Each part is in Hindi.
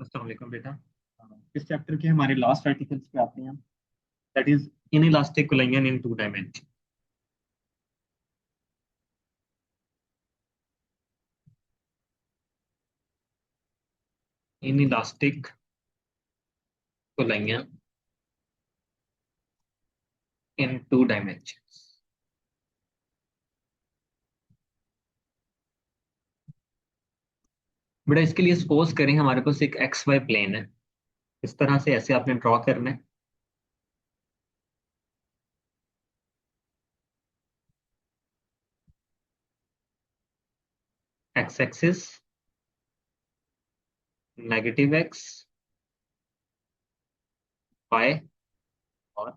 अस्सलाम वालेकुम बेटा। इस चैप्टर के हमारे लास्ट आर्टिकल्स पे आते हैं। That is inelastic collision in two dimension. Inelastic collision in two dimension. बेटा इसके लिए सपोज करें हमारे पास एक एक्स वाई प्लेन है। इस तरह से ऐसे आपने ड्रॉ करना है। X axis, negative x, y, और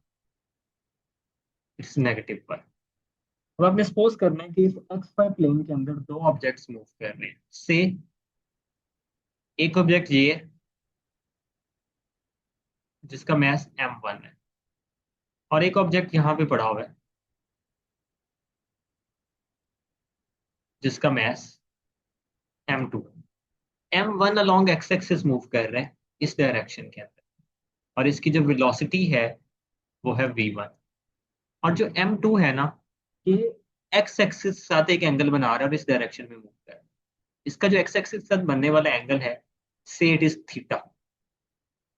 इट्स नेगेटिव वाई। अब आपने सपोज करना है कि इस एक्स वाई प्लेन के अंदर दो ऑब्जेक्ट्स मूव कर रहे हैं से। एक ऑब्जेक्ट ये है जिसका मैस m1 है, और एक ऑब्जेक्ट यहाँ पे पड़ा हुआ है जिसका मैस m2 है। m1 along x axis move कर रहे हैं इस डायरेक्शन के अंदर, और इसकी जो वेलोसिटी है वो है v1। और जो m2 है ना, ये एक्स एक्सिस के साथ एक एंगल बना रहा है और इस डायरेक्शन में मूव कर रहा है। इसका जो एक्स एक्सिस के साथ बनने वाला एंगल है, से इट इज थीटा।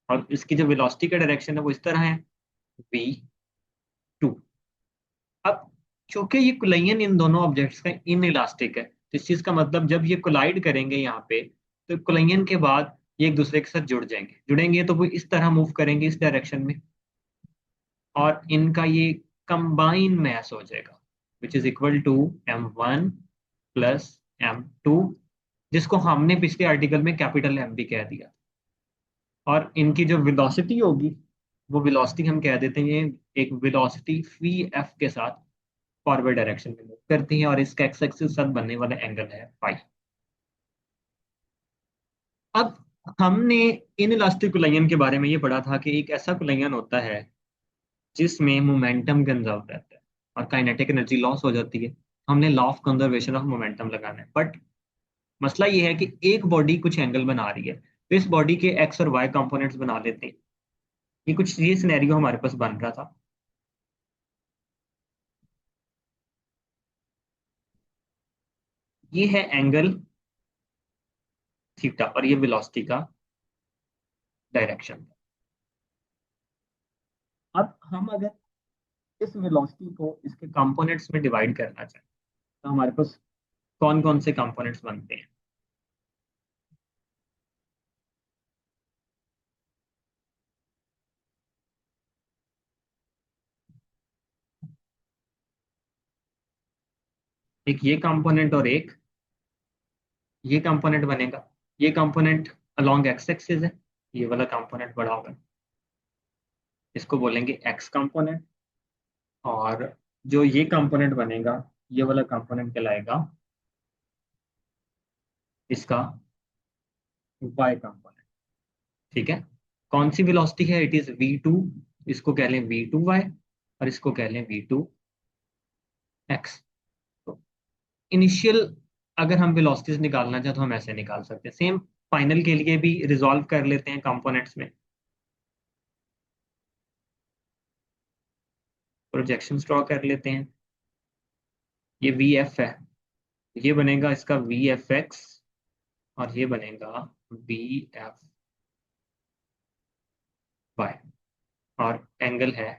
और इसकी जो वेलोसिटी का डायरेक्शन है वो इस तरह है, v2। अब चूंकि ये कोलिजन इन दोनों ऑब्जेक्ट्स का इन इलास्टिक है, तो इस चीज का मतलब जब ये कोलाइड करेंगे यहाँ पे, तो कोलिजन के बाद ये एक दूसरे के साथ जुड़ेंगे तो वो इस तरह मूव करेंगे इस डायरेक्शन में, और इनका ये कंबाइन मैस हो जाएगा which is equal to m1 plus m2, जिसको हमने पिछले आर्टिकल में कैपिटल M भी कह दिया। और इनकी जो वेलोसिटी होगी, वो वेलोसिटी हम कह देते हैं एक वेलोसिटी फी एफ के साथ फॉरवर्ड डायरेक्शन में मूव करती है, और इसका एक्स एक्सिस के साथ बनने वाला एंगल है फाई। अब हमने इन इलास्टिक कोलिजन के बारे में ये पढ़ा था कि एक ऐसा कोलिजन होता है जिसमें मोमेंटम कंजर्व रहता है और काइनेटिक एनर्जी लॉस हो जाती है। हमने law of conservation of momentum लगाना है, बट मसला ये है कि एक बॉडी कुछ एंगल बना रही है, तो इस बॉडी के एक्स और वाई कंपोनेंट्स बना लेते हैं। ये सिनेरियो हमारे पास बन रहा था। ये है एंगल थीटा और ये वेलोसिटी का डायरेक्शन। अब हम अगर इस वेलोसिटी को इसके कंपोनेंट्स में डिवाइड करना चाहें, तो हमारे पास कौन कौन से कंपोनेंट्स बनते हैं। एक ये कंपोनेंट और एक ये कंपोनेंट बनेगा। ये कंपोनेंट अलोंग एक्स एक्सिस है, ये वाला कंपोनेंट बड़ा होगा, इसको बोलेंगे एक्स कंपोनेंट। और जो ये कंपोनेंट बनेगा, ये वाला कंपोनेंट कहलाएगा इसका वाई कंपोनेंट। ठीक है। कौन सी वेलोसिटी है, इट इज v2। इसको कह लें v2y, और इसको कह लें v2x। तो इनिशियल अगर हम वेलोसिटीज निकालना चाहें तो हम ऐसे निकाल सकते हैं। सेम फाइनल के लिए भी रिजॉल्व कर लेते हैं कंपोनेंट्स में। प्रोजेक्शन ड्रॉ कर लेते हैं। ये वी एफ है, ये बनेगा इसका वी एफ एक्स, और ये बनेगा वी एफ वाई, और एंगल है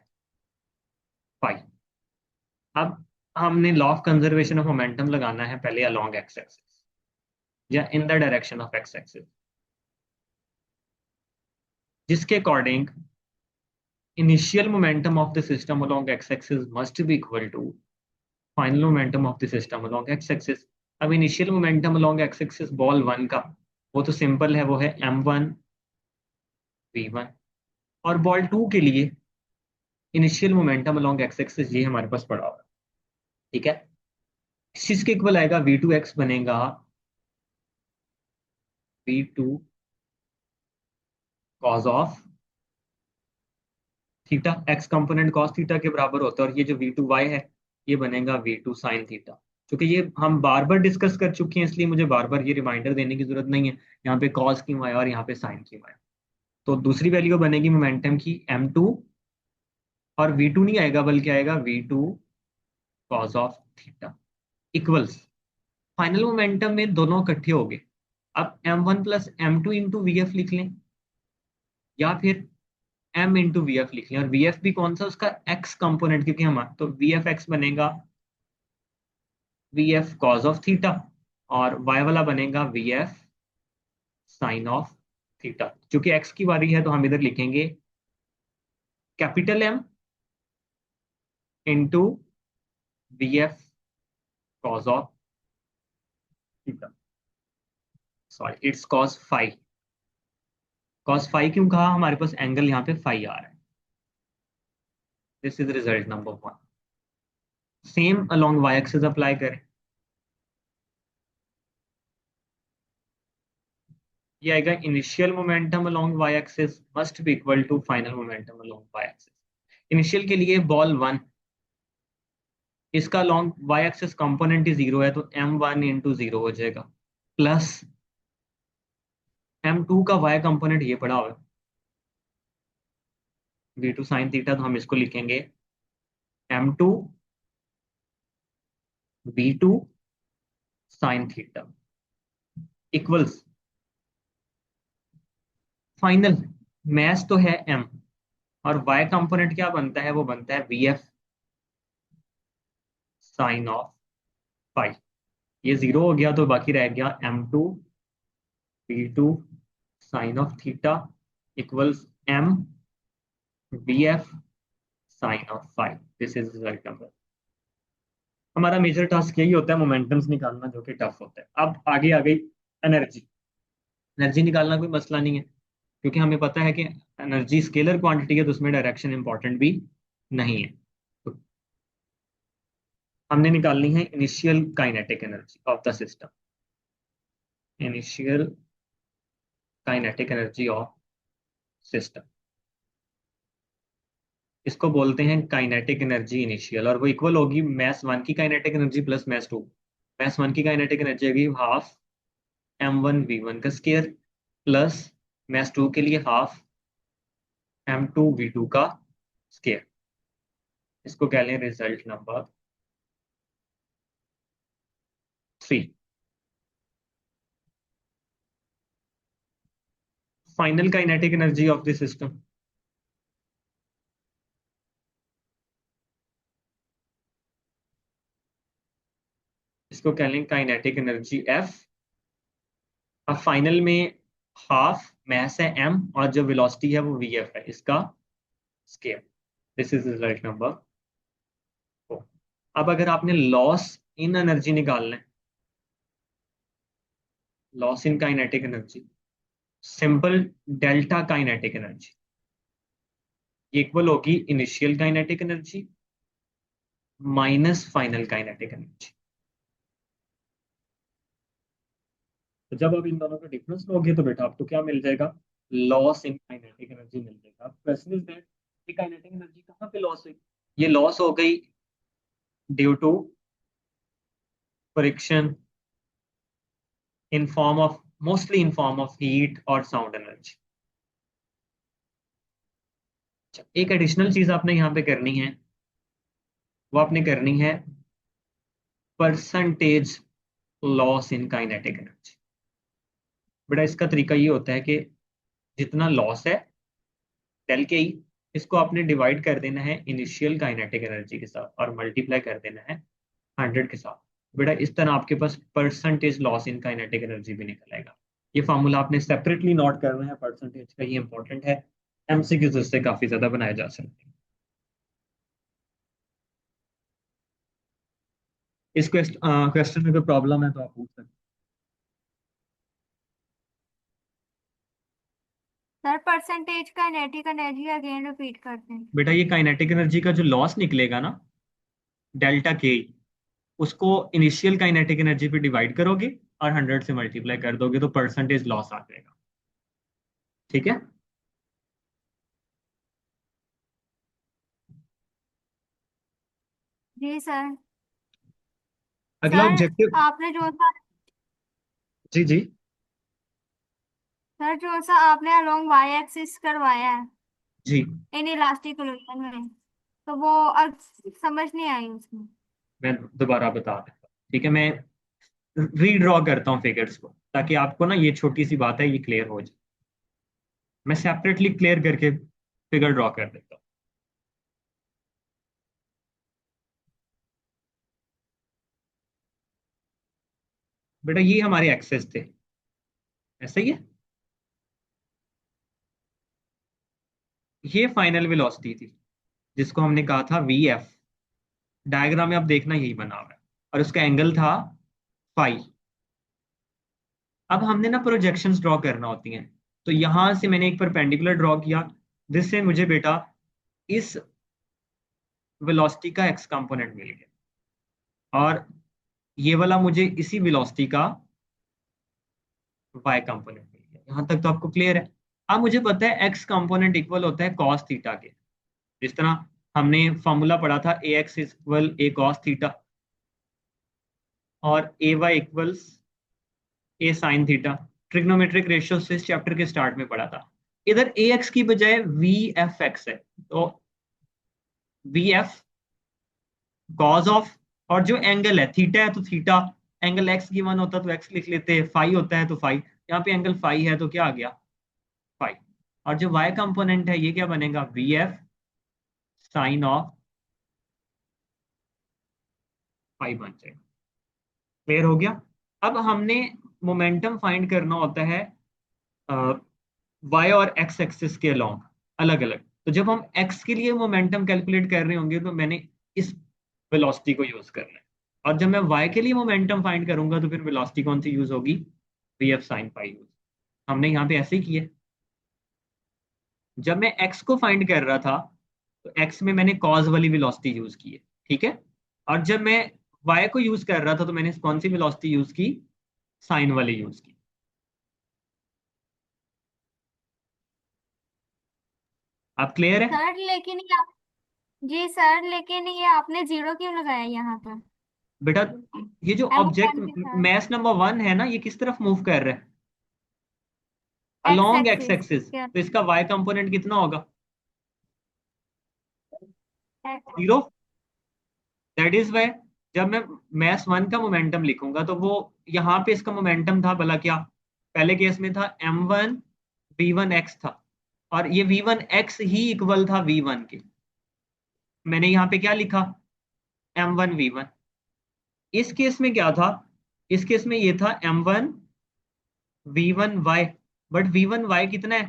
फाई। अब हमने law of conservation of momentum लगाना है पहले अलोंग एक्स एक्सिस या in the direction of X axis, जिसके according initial momentum of the system along x axis must be equal to final momentum of the system along x axis. अब initial momentum along x axis ball one का, वो तो सिंपल है, वो है m1 v1। और बॉल टू के लिए initial momentum along x axis ये हमारे पास पड़ा हुआ है। ठीक है। इस चीज के इक्वल आएगा v2x बनेगा v2 cause of theta. X component cos theta के बराबर होता है, और ये जो v2y है ये बनेगा v2 साइन थीटा, क्योंकि ये हम बार बार डिस्कस कर चुके हैं, इसलिए मुझे बार बार ये रिमाइंडर देने की जरूरत नहीं है। यहाँ पे कॉस क्यों आया और यहाँ पे साइन क्यों आया। तो दूसरी वैल्यू बनेगी मोमेंटम की m2, और v2 नहीं आएगा बल्कि आएगा v2 cos of theta equals, final momentum में दोनों इकट्ठे हो गए। अब m1 plus m2 into v F लिख लें, या फिर m इंटू वी एफ लिख लें, और वी एफ भी कौन सा, उसका x कंपोनेंट, क्योंकि हम तो वी एफ एक्स बनेगा we f cos of theta, और y वाला बनेगा we f sine of theta. क्योंकि x की बारी है तो हम इधर लिखेंगे capital M into v f cos of theta, sorry its cos phi. Cos phi क्यों कहा, हमारे पास एंगल यहाँ पे फाई आ रहा है। This is result number 1। Same along y axis apply करें, ये आएगा initial momentum along y axis must be equal to final momentum along y axis. Initial के लिए बॉल 1, इसका अलोंग वाई एक्सिस कंपोनेंट ही 0 है, तो m1 इंटू 0 हो जाएगा, प्लस m2 का y कंपोनेंट ये पड़ा हुआ है v2 साइन थीटा, तो हम इसको लिखेंगे m2 v2 sine theta equals final math तो है m, और y कंपोनेंट क्या बनता है, वो बनता है vf साइन ऑफ फाई। ये 0 हो गया तो बाकी रह गया m2 v2 sine of theta equals m vf sine of phi. This is result number. हमारा मेजर टास्क यही होता है, मोमेंटम्स निकालना, जो कि टफ होता है। अब आगे आ गई एनर्जी। एनर्जी निकालना कोई मसला नहीं है, क्योंकि हमें पता है कि एनर्जी स्केलर क्वांटिटी है, तो उसमें डायरेक्शन इंपॉर्टेंट भी नहीं है। तो हमने निकालनी है initial kinetic energy of the system, initial kinetic energy of system, इसको बोलते हैं काइनेटिक एनर्जी इनिशियल, और वो इक्वल होगी मैस 1 की kinetic energy plus mass 2। Mass 1 की काइनेटिक एनर्जी होगी हाफ m1 v1 का स्केयर, प्लस मैस 2 के लिए हाफ m2 v2 का स्केयर। इसको कह लें result number 3। Final kinetic energy of the system, इसको कह लें काइनेटिक एनर्जी F। अब फाइनल में हाफ मैस है m, और जो वेलोसिटी है वो vf है, इसका square. This is result number 4। अब अगर आपने लॉस इन एनर्जी निकालना है, loss in kinetic energy, simple delta kinetic energy equal होगी initial kinetic energy minus final kinetic energy. तो जब आप इन दोनों का डिफरेंस लोगे तो बेटा आपको क्या मिल जाएगा, लॉस इन काइनेटिक एनर्जी मिल जाएगा। अब क्वेश्चन इज दैट ये काइनेटिक एनर्जी कहाँ पे लॉस हुई, ये लॉस हो गई due to friction in form of, mostly in form of heat और साउंड एनर्जी। एक एडिशनल चीज आपने यहाँ पे करनी है, वो आपने करनी है percentage loss in kinetic energy. बेटा इसका तरीका ये होता है कि जितना लॉस है डेल के ई, इसको आपने डिवाइड कर देना है इनिशियल काइनेटिक एनर्जी के साथ और मल्टीप्लाई कर देना है 100 के साथ। बेटा इस तरह आपके पास percentage loss in kinetic energy भी निकल आएगा। ये फॉर्मूला आपने सेपरेटली नोट करना है, परसेंटेज का, ये इंपॉर्टेंट है, एमसीक्यूज इससे काफी ज्यादा बनाए जा सकते हैं। इस क्वेश्चन में कोई प्रॉब्लम है तो आप पूछ सकते हैं। सर परसेंटेज का काइनेटिक एनर्जी अगेन रिपीट करते हैं। बेटा ये काइनेटिक एनर्जी का जो लॉस निकलेगा ना, डेल्टा के, उसको इनिशियल काइनेटिक एनर्जी पे डिवाइड करोगे और 100 से मल्टीप्लाई कर दोगे तो परसेंटेज लॉस आ जाएगा। ठीक है। जी सर। अगला सर ऑब्जेक्टिव। आपने जो सा जी जी। सर जो सा आपने अलोंग वाई एक्सिस करवाया है जी, इन इलास्टिक सोल्यूशन में, तो वो अब समझ नहीं आई उसमें। मैं दोबारा बता देता हूँ, ठीक है। मैं रीड्रॉ करता हूँ फिगर्स को, ताकि आपको ना ये छोटी सी बात है ये क्लियर हो जाए। मैं सेपरेटली क्लियर करके फिगर ड्रॉ कर देता हूँ। बेटा ये हमारे एक्सेस थे, ऐसा ही है। ये फाइनल वेलोसिटी थी, जिसको हमने कहा था वी एफ। डायग्राम में आप देखना यही बना हुआ है, और उसका एंगल था फाई। अब हमने ना प्रोजेक्शंस ड्रॉ करना होती हैं, तो यहां से मैंने एक परपेंडिकुलर ड्रॉ किया, जिससे मुझे बेटा इस वेलोसिटी का एक्स कंपोनेंट मिल गया, और ये वाला मुझे इसी वेलोसिटी का वाई कंपोनेंट मिल गया। यहां तक तो आपको क्लियर है। अब मुझे पता है एक्स कंपोनेंट इक्वल होता है कॉस थीटा के। जिस तरह हमने फॉर्मूला पढ़ा था, ए एक्स इक्वल ए कॉस थीटा, और ए Y equals a sine theta. Trigonometric ratio से इस चैप्टर के स्टार्ट में पढ़ा था। इधर ए एक्स की बजाय वी एफ एक्स है, तो वी एफ कॉज ऑफ, और जो एंगल है थीटा है तो थीटा, एंगल एक्स गिवन होता तो एक्स लिख लेते, फाई होता है तो फाई। यहाँ पे एंगल फाई है तो क्या आ गया, फाई। और जो वाई कंपोनेंट है ये क्या बनेगा, we f sine of phi बन जाएगा। क्लियर हो गया। अब हमने मोमेंटम फाइंड करना होता है वाई और एक्स एक्सिस के अलोंग, अलग अलग। तो जब हम एक्स के लिए मोमेंटम कैलकुलेट कर रहे होंगे तो मैंने इस वेलोसिटी को यूज करना है, और जब मैं वाई के लिए मोमेंटम फाइंड करूंगा तो फिर वेलोसिटी कौन सी यूज होगी, v f sine phi use. हमने यहाँ पे ऐसे ही किए। जब मैं एक्स को फाइंड कर रहा था तो एक्स में मैंने कॉज वाली वेलोसिटी यूज की है, ठीक है। और जब मैं वाई को यूज कर रहा था तो मैंने कौन सी वेलोसिटी यूज की, साइन वाली यूज की। आप क्लियर है। सर लेकिन ये जी सर, लेकिन ये आपने जीरो क्यों लगाया यहाँ पर बेटा ये जो ऑब्जेक्ट M1 के साथ? मैथ नंबर वन है ना, ये किस तरफ मूव कर रहा है, x along x axis axis, क्या? तो इसका वाई कंपोनेंट कितना होगा, X- zero. That is y जब मैं मैथ वन का मोमेंटम लिखूंगा तो वो यहाँ पे इसका मोमेंटम था भला क्या, पहले केस में था m1 v1 x था, और ये v1 x ही इक्वल था v1 के। मैंने यहाँ पे क्या लिखा, m1 v1। इस केस में क्या था, इस केस में ये था m1 v1 y, but v1 y कितना है,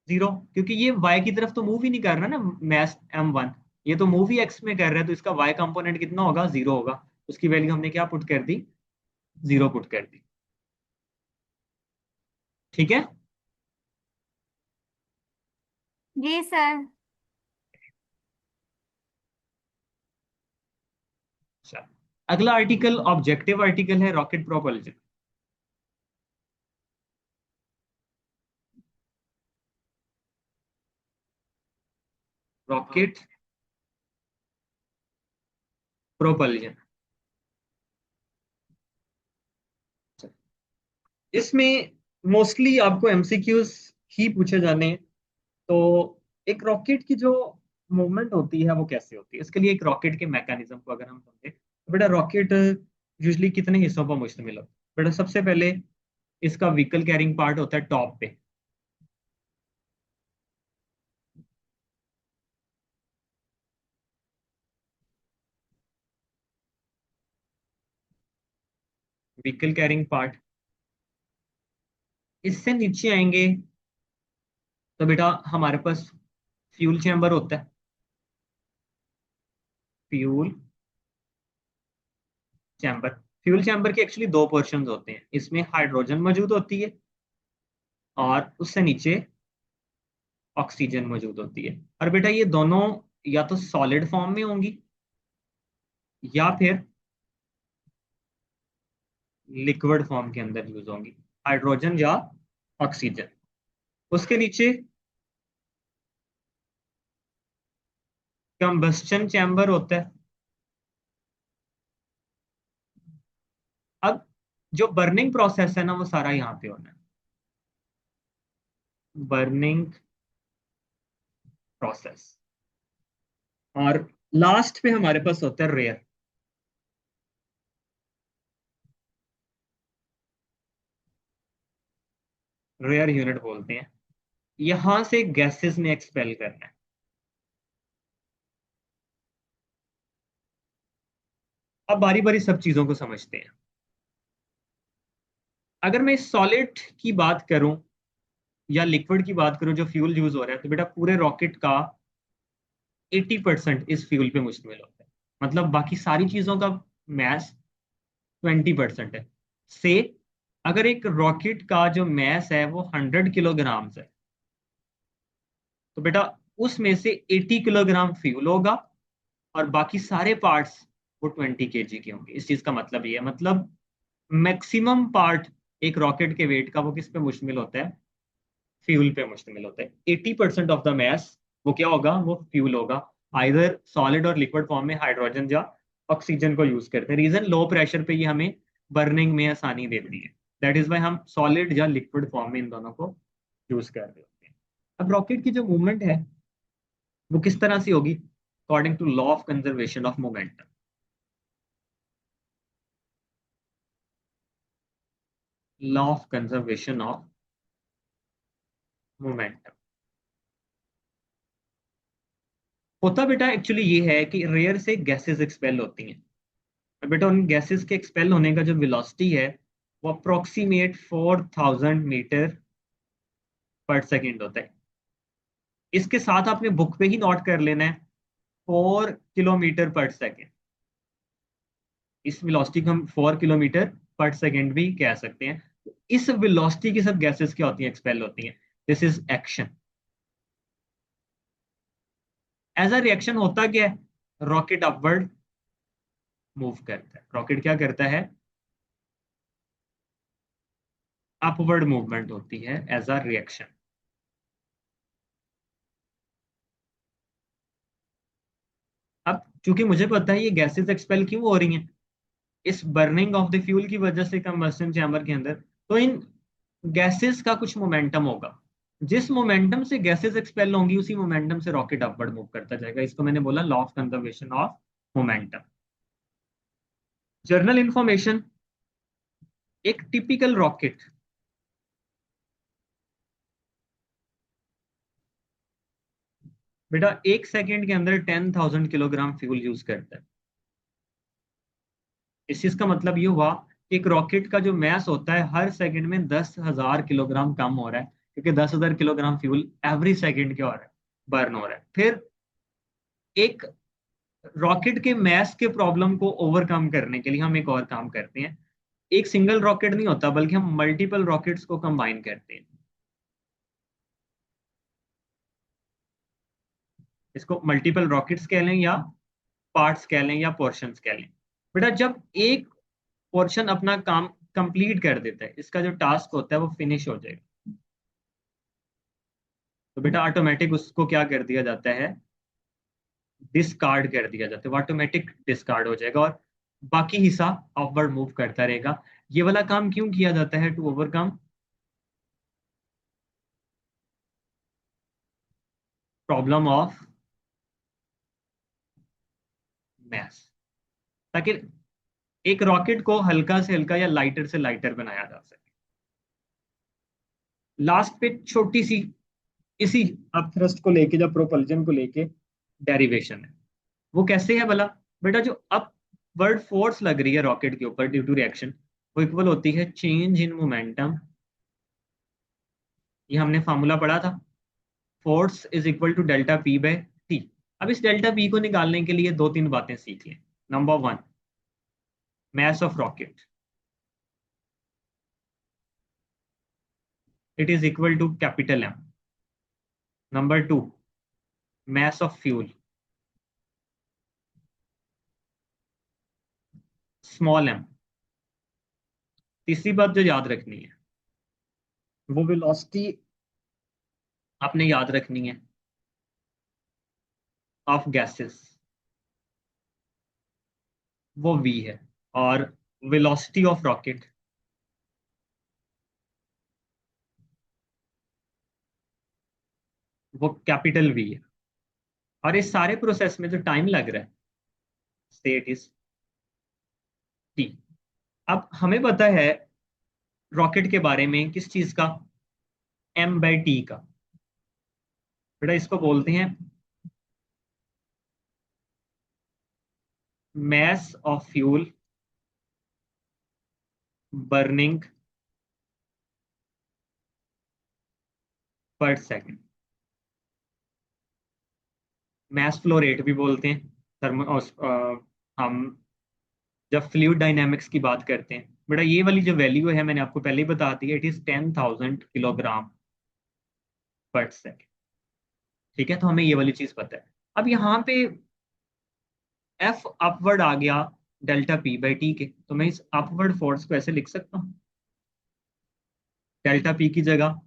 जीरो, क्योंकि ये y की तरफ तो मूव ही नहीं कर रहा ना मैथ m1, ये तो मूव ही x में कर रहा है, तो इसका y कंपोनेंट कितना होगा, जीरो होगा। उसकी वैल्यू हमने क्या पुट कर दी, जीरो पुट कर दी, ठीक है। जी सर। अच्छा, अगला आर्टिकल ऑब्जेक्टिव आर्टिकल है रॉकेट प्रोपल्जन। रॉकेट प्रोपल्जन, इसमें मोस्टली आपको एमसीक्यूज ही पूछे जाने हैं। तो एक रॉकेट की जो मूवमेंट होती है वो कैसे होती है, इसके लिए एक रॉकेट के मैकेनिज्म को अगर हम समझे तो बेटा रॉकेट यूजली कितने हिस्सों पर मुश्तमिल होता है। बेटा सबसे पहले इसका व्हीकल कैरिंग पार्ट होता है टॉप पे, व्हीकल कैरिंग पार्ट। इससे नीचे आएंगे तो बेटा हमारे पास फ्यूल चैम्बर होता है, फ्यूल चैम्बर। फ्यूल चैम्बर के एक्चुअली दो पोर्शंस होते हैं, इसमें हाइड्रोजन मौजूद होती है और उससे नीचे ऑक्सीजन मौजूद होती है। और बेटा ये दोनों या तो सॉलिड फॉर्म में होंगी या फिर लिक्विड फॉर्म के अंदर यूज होंगी, हाइड्रोजन या ऑक्सीजन। उसके नीचे कंबस्शन चैम्बर होता है, जो बर्निंग प्रोसेस है ना वो सारा यहाँ पे होना है, बर्निंग प्रोसेस। और लास्ट पे हमारे पास होता है रेयर। रेयर यूनिट बोलते हैं। यहां से गैसेस ने एक्सपेल करना है। अब बारी बारी सब चीजों को समझते हैं। अगर मैं सॉलिड की बात करूं या लिक्विड की बात करूं जो फ्यूल यूज हो रहा है, तो बेटा पूरे रॉकेट का 80% इस फ्यूल पे मुश्तमिल होता है। मतलब बाकी सारी चीजों का मैस 20% है। से अगर एक रॉकेट का जो मैस है वो 100 किलोग्राम है, तो बेटा उसमें से 80 किलोग्राम फ्यूल होगा और बाकी सारे पार्ट्स वो 20 kg के होंगे। इस चीज का मतलब ये है, मतलब मैक्सिमम पार्ट एक रॉकेट के वेट का वो किस पे मुश्तमिल होता है? फ्यूल पे मुश्तमिल होता है। 80% ऑफ द मैस वो क्या होगा? वो फ्यूल होगा। आइदर सॉलिड और लिक्विड फॉर्म में हाइड्रोजन या ऑक्सीजन को यूज करते हैं। रीजन लो प्रेशर पे ये हमें बर्निंग में आसानी देती है। दैट इज वाई हम सॉलिड या लिक्विड फॉर्म में इन दोनों को यूज कर रहे होते हैं। अब रॉकेट की जो मूवमेंट है वो किस तरह से होगी? According to law of conservation of momentum. Law of conservation of momentum होता बेटा एक्चुअली ये है कि रेयर से गैसेस एक्सपेल होती हैं। और बेटा उन गैसेस के एक्सपेल होने का जो वेलोसिटी है वो अप्रोक्सीमेट 4000 मीटर पर सेकेंड होता है। इसके साथ आपने बुक पे ही नोट कर लेना है 4 किलोमीटर पर सेकेंड। इस वेलोसिटी को हम 4 किलोमीटर पर सेकेंड भी कह सकते हैं। इस वेलोसिटी की सब गैसेस क्या होती हैं? एक्सपेल होती हैं। This is action. As a reaction होता क्या है? रॉकेट अपवर्ड मूव करता है। रॉकेट क्या करता है? अपवर्ड मूवमेंट होती है एज अ रिएक्शन। अब चूंकि मुझे पता है ये गैसेस एक्सपेल क्यों हो रही हैं, इस बर्निंग ऑफ द फ्यूल की वजह से कंबस्शन चैम्बर के अंदर, तो इन गैसेस का कुछ मोमेंटम होगा। जिस मोमेंटम से गैसेस एक्सपेल होंगी उसी मोमेंटम से रॉकेट अपवर्ड मूव करता जाएगा। इसको मैंने बोला law of conservation of momentum. Journal information. एक टिपिकल रॉकेट बेटा 1 सेकेंड के अंदर 10,000 किलोग्राम फ्यूल यूज करता है। इस चीज का मतलब ये हुआ कि एक रॉकेट का जो मैस होता है हर सेकंड में 10,000 किलोग्राम कम हो रहा है, क्योंकि 10,000 किलोग्राम फ्यूल एवरी सेकंड क्या हो रहा है? बर्न हो रहा है। फिर एक रॉकेट के मैस के प्रॉब्लम को ओवरकम करने के लिए हम एक और काम करते हैं। एक सिंगल रॉकेट नहीं होता बल्कि हम मल्टीपल रॉकेट्स को कंबाइन करते हैं। इसको मल्टीपल रॉकेट्स कह लें या पार्ट्स कह लें या पोर्शंस कह लें। बेटा जब एक पोर्शन अपना काम कंप्लीट कर देता है, इसका जो टास्क होता है वो फिनिश हो जाएगा, तो बेटा ऑटोमेटिक उसको क्या कर दिया जाता है? डिस्कार्ड कर दिया जाता है। वो ऑटोमेटिक डिस्कार्ड हो जाएगा और बाकी हिस्सा अपवर्ड मूव करता रहेगा। ये वाला काम क्यों किया जाता है? To overcome problem of mass, ताकि एक रॉकेट को हल्का से हल्का या लाइटर से लाइटर बनाया जा सके। लास्ट पे छोटी सी इसी अपथ्रस्ट को लेके, जब प्रोपल्जन को लेके डेरिवेशन है, वो कैसे है भला? बेटा जो अपवर्ड फोर्स लग रही है रॉकेट के ऊपर ड्यू टू रिएक्शन, वो इक्वल होती है चेंज इन मोमेंटम। ये हमने फार्मूला पढ़ा था, force is equal to delta p by t. अब इस डेल्टा पी को निकालने के लिए दो तीन बातें सीख लें। Number one, mass of rocket, it is equal to capital M. Number two, mass of fuel, small m. तीसरी बात जो याद रखनी है वो वेलोसिटी आपने याद रखनी है ऑफ गैसेस, वो v है। और वेलोसिटी ऑफ रॉकेट वो कैपिटल वी है। और इस सारे प्रोसेस में जो टाइम लग रहा है, स्टेट इज टी। अब हमें पता है रॉकेट के बारे में किस चीज का, m/t का। बेटा इसको बोलते हैं मैस ऑफ फ्यूल बर्निंग पर सेकेंड। मैस फ्लो रेट भी बोलते हैं। हम जब फ्लूइड डायनेमिक्स की बात करते हैं, बेटा ये वाली जो वैल्यू है मैंने आपको पहले ही बता दी है, इट इज 10,000 किलोग्राम पर सेकेंड। ठीक है, तो हमें ये वाली चीज पता है। अब यहाँ पे एफ अपवर्ड आ गया डेल्टा पी बाई टी के, तो मैं इस अपवर्ड फोर्स को ऐसे लिख सकता हूँ, डेल्टा पी की जगह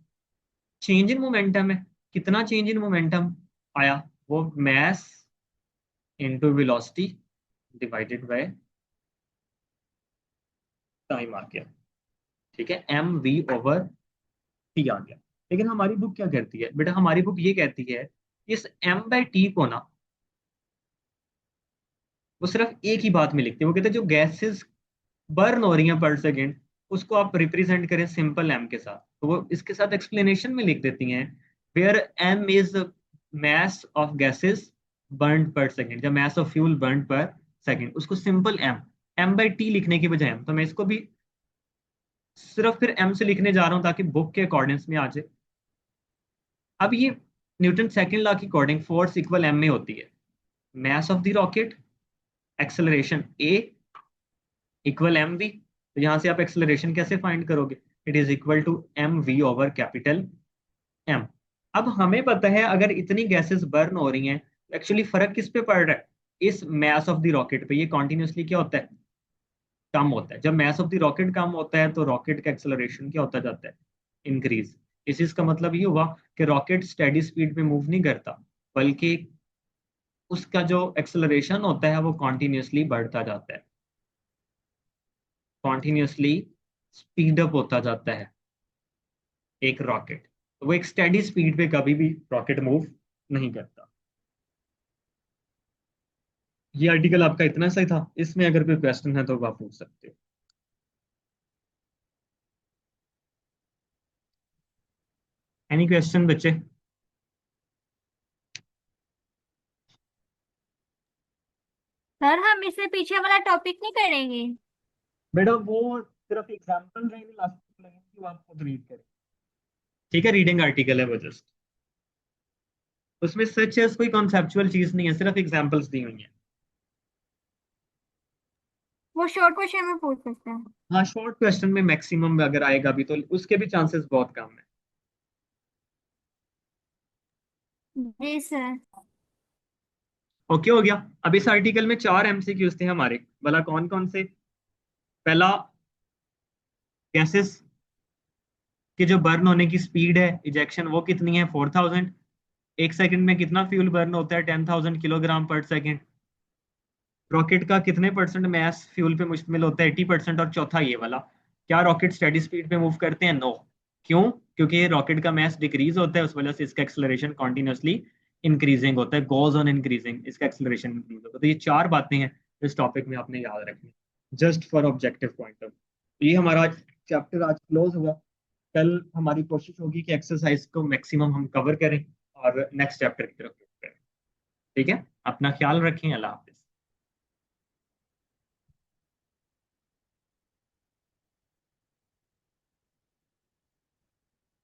चेंज इन मोमेंटम है। कितना चेंज इन मोमेंटम आया, वो mass into velocity divided by time आ गया। ठीक है, एम वी ओवर टी आ गया। लेकिन हमारी बुक क्या करती है बेटा, हमारी बुक ये कहती है इस m/t को ना, वो सिर्फ एक ही बात में लिखते हैं। वो कहते हैं जो गैसेस बर्न हो रही हैं पर सेकेंड, उसको आप रिप्रेजेंट करें सिंपल एम के साथ, तो वो इसके साथ एक्सप्लेनेशन में लिख देती हैं where m is mass of gases burn per second, या mass of fuel burn per second, उसको सिंपल m/t लिखने की बजाय तो मैं इसको भी सिर्फ फिर m से लिखने जा रहा हूं ताकि बुक के अकॉर्डिंग्स में आ जाए। अब ये न्यूटन सेकंड लॉ के अकॉर्डिंग फोर्स इक्वल m में होती है mass of the rocket, acceleration a equal m v. तो यहां से आप एक्सेलरेशन कैसे फाइंड करोगे, it is equal to m we over capital M. अब हमें पता है अगर इतनी गैसेस बर्न हो रही हैं तो एक्चुअली फर्क किस पे पड़ रहा है, इस मास ऑफ द रॉकेट पे। ये कॉन्टिन्यूसली क्या होता है, कम होता है। जब मास ऑफ द रॉकेट कम होता है तो रॉकेट का एक्सेलरेशन क्या होता जाता है, इंक्रीज। इस चीज का मतलब ये हुआ कि रॉकेट स्टेडी स्पीड पे मूव नहीं करता, बल्कि उसका जो एक्सेलरेशन होता है वो कॉन्टिन्यूसली बढ़ता जाता है, कॉन्टिन्यूसली स्पीड अप होता जाता है एक रॉकेट। तो वो एक स्टेडी स्पीड पे कभी भी रॉकेट मूव नहीं करता। ये आर्टिकल आपका इतना सही था, इसमें अगर कोई क्वेश्चन है तो आप पूछ सकते हो। एनी क्वेश्चन बच्चे? सर हम इससे पीछे वाला टॉपिक नहीं करेंगे? बेटा वो सिर्फ एग्जांपल रहेंगे, लास्ट लगेंगे कि वो आप खुद रीड करें। ठीक है, रीडिंग आर्टिकल है वो जस्ट, उसमें सच है कोई कॉन्सेप्चुअल चीज नहीं है, सिर्फ एग्जांपल्स दी हुई हैं। वो शॉर्ट क्वेश्चन में पूछ सकते हैं। हाँ, शॉर्ट क्वेश्चन में मैक्सिमम अगर आएगा भी तो उसके भी चांसेस बहुत कम है। जी सर। ओके हो गया। अब इस आर्टिकल में 4 MCQs थे हमारे, भला कौन कौन से। पहला, गैसेस की जो बर्न होने की स्पीड है इजेक्शन वो कितनी है, 4,000। एक सेकंड में कितना फ्यूल बर्न होता है, 10,000 किलोग्राम पर सेकंड। रॉकेट का कितने परसेंट मैस फ्यूल पे मुश्तमिल होता है, 80%। और चौथा ये वाला, क्या रॉकेट स्टेडी स्पीड पे मूव करते हैं, नो। क्यों? क्योंकि रॉकेट का मैस डिक्रीज होता है, उस वजह से इसका एक्सेलरेशन कॉन्टिन्यूसली इंक्रीजिंग होता है, गोज ऑन इंक्रीजिंग, इसका एक्सेलरेशन इंक्रीज होता है। तो ये 4 बातें हैं इस टॉपिक में आपने याद रखनी, just for objective point of. ये हमारा चैप्टर आज क्लोज हुआ। कल हमारी कोशिश होगी कि एक्सरसाइज को मैक्सिमम हम कवर करें और नेक्स्ट चैप्टर की तरफ move करें। ठीक है, अपना ख्याल रखें, अल्लाह हाफिज़।